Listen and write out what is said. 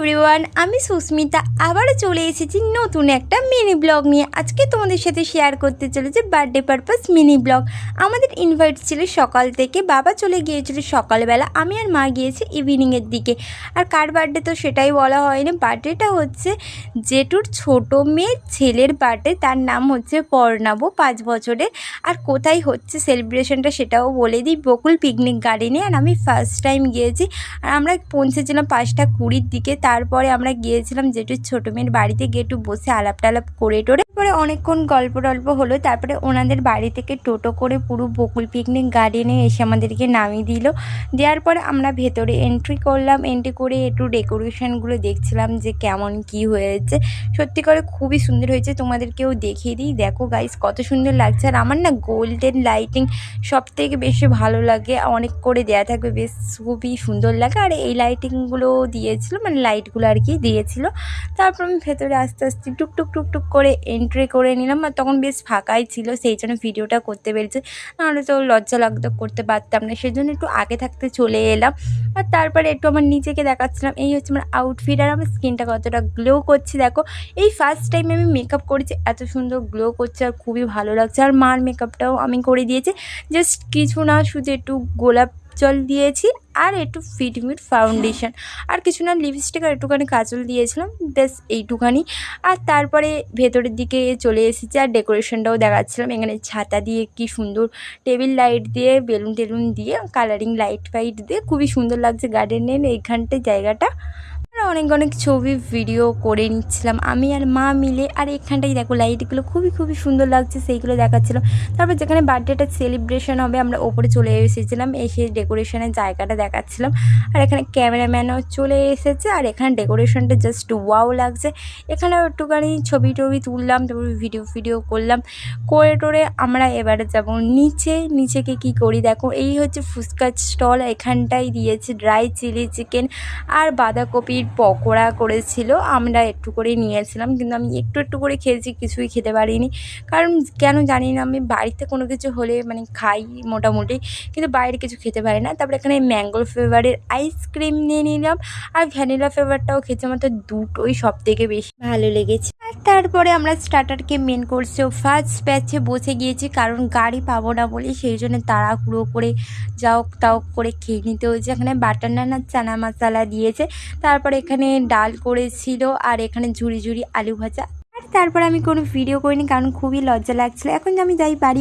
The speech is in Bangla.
এভরিওয়ান, আমি সুস্মিতা আবারও চলে এসেছি নতুন একটা মিনি ব্লগ নিয়ে। আজকে তোমাদের সাথে শেয়ার করতে চলেছে বার্থডে পারপাস মিনি ব্লগ। আমাদের ইনভাইট ছিল সকাল থেকে, বাবা চলে গিয়েছিল সকালবেলা, আমি আর মা গিয়েছি ইভিনিংয়ের দিকে। আর কার বার্থডে তো সেটাই বলা হয়নি। বার্থডেটা হচ্ছে জেঠুর ছোটো মেয়ের ছেলের বার্থডে, তার নাম হচ্ছে পর্ণাব, 5 বছরের। আর কোথায় হচ্ছে সেলিব্রেশনটা সেটাও বলে দিই, বকুল পিকনিক গার্ডেনে। আর আমি ফার্স্ট টাইম গিয়েছি। আর আমরা পৌঁছেছিলাম 5:20 দিকে। তারপরে আমরা গিয়েছিলাম জেঠুর ছোটো মেয়ের বাড়িতে, গিয়ে একটু বসে আলাপ টালাপ করে টোরে, তারপরে অনেকক্ষণ গল্প টল্প হলো। তারপরে ওনাদের বাড়ি থেকে টোটো করে পুরো বকুল পিকনিক গার্ডেনে এসে আমাদেরকে নামিয়ে দিল। দেওয়ার পরে আমরা ভেতরে এন্ট্রি করলাম। এন্ট্রি করে একটু ডেকোরেশনগুলো দেখছিলাম যে কেমন কি হয়েছে। সত্যি করে খুবই সুন্দর হয়েছে, তোমাদেরকেও দেখিয়ে দিই। দেখো গাইস কত সুন্দর লাগছে। আর আমার না গোল্ডেন লাইটিং সব থেকে বেশি ভালো লাগে, অনেক করে দেওয়া থাকবে, বেশ খুবই সুন্দর লাগে। আর এই লাইটিংগুলো দিয়েছিল, মানে লাইটগুলো আর কি দিয়েছিল। তারপর আমি ভেতরে আস্তে আস্তে টুকটুক টুকটুক করে এন্ট্রি করে নিলাম। আর তখন বেশ ফাঁকাই ছিল, সেই জন্য ভিডিওটা করতে পেরেছে, নাহলে তো লজ্জা লাগতো, করতে পারতাম না, সেই জন্য একটু আগে থাকতে চলে এলাম। আর তারপরে একটু আমার নিজেকে দেখাচ্ছিলাম, এই হচ্ছে আমার আউটফিট। আর আমার স্কিনটা কতটা গ্লো করছে দেখো। এই ফার্স্ট টাইম আমি মেকআপ করেছি, এত সুন্দর গ্লো করছে আর খুবই ভালো লাগছে। আর মার মেকআপটাও আমি করে দিয়েছি, জাস্ট কিছু না, শুধু একটু গোলাপ জল দিয়েছি আর একটু ফিটমিট ফাউন্ডেশন, আর কিছু না, লিপস্টিক আর একটুখানি কাজল দিয়েছিলাম, ব্যাস এইটুখানি। আর তারপরে ভেতরের দিকে চলে এসেছি। আর ডেকোরেশনটাও দেখাচ্ছিলাম, এখানে ছাতা দিয়ে কি সুন্দর, টেবিল লাইট দিয়ে, বেলুন টেলুন দিয়ে, কালারিং লাইট ফাইট দিয়ে খুবই সুন্দর লাগছে গার্ডেনের এইখানটায় জায়গাটা। অনেক অনেক ছবি ভিডিও করে নিচ্ছিলাম আমি আর মা মিলে। আর এখানটাই দেখো লাইটগুলো খুবই সুন্দর লাগছে, সেইগুলো দেখাচ্ছিলাম। তারপর যেখানে বার্থডেটা সেলিব্রেশন হবে আমরা ওপরে চলে এসেছিলাম, এসে ডেকোরেশনের জায়গাটা দেখাচ্ছিলাম। আর এখানে ক্যামেরাম্যানও চলে এসেছে। আর এখানে ডেকোরেশনটা জাস্ট ওয়াও লাগছে। এখানেও একটুখানি ছবি টবি তুললাম, তারপর ভিডিও করলাম, করে টোরে আমরা এবারে যাব নিচে কি করি দেখো। এই হচ্ছে ফুচকা স্টল, এখানটাই দিয়েছে ড্রাই চিলি চিকেন আর বাঁধাকপির পকোড়া করেছিল, আমরা একটু করে নিয়েছিলাম, কিন্তু আমি একটু করে খেয়েছি, কিছুই খেতে পারিনি। কারণ কেন জানি না, আমি বাড়িতে কোনো কিছু হলে মানে খাই মোটামুটি, কিন্তু বাইরে কিছু খেতে পারি না। তারপরে এখানে ম্যাঙ্গো ফ্লেভারের আইসক্রিম নিয়ে নিলাম, আর ভ্যানিলা ফ্লেভারটাও খেয়েছি, আমার তো দুটোই সব থেকে বেশি ভালো লেগেছে। আর তারপরে আমরা স্টার্টারকে মেন কোর্সেও ফার্স্ট ব্যাচে বসে গিয়েছি, কারণ গাড়ি পাবো না বলে, সেই জন্য তাড়াহুড়ো করে যাও তাও করে খেয়ে নিতে হয়েছে। এখানে বাটার নান আর চানা মশলা দিয়েছে। তারপরে এখানে ডাল করেছিল, আর এখানে ঝুড়ি আলু ভাজা। আর তারপরে আমি কোনো ভিডিও করিনি, কারণ খুবই লজ্জা লাগছিলো। এখন আমি যাই বাড়ি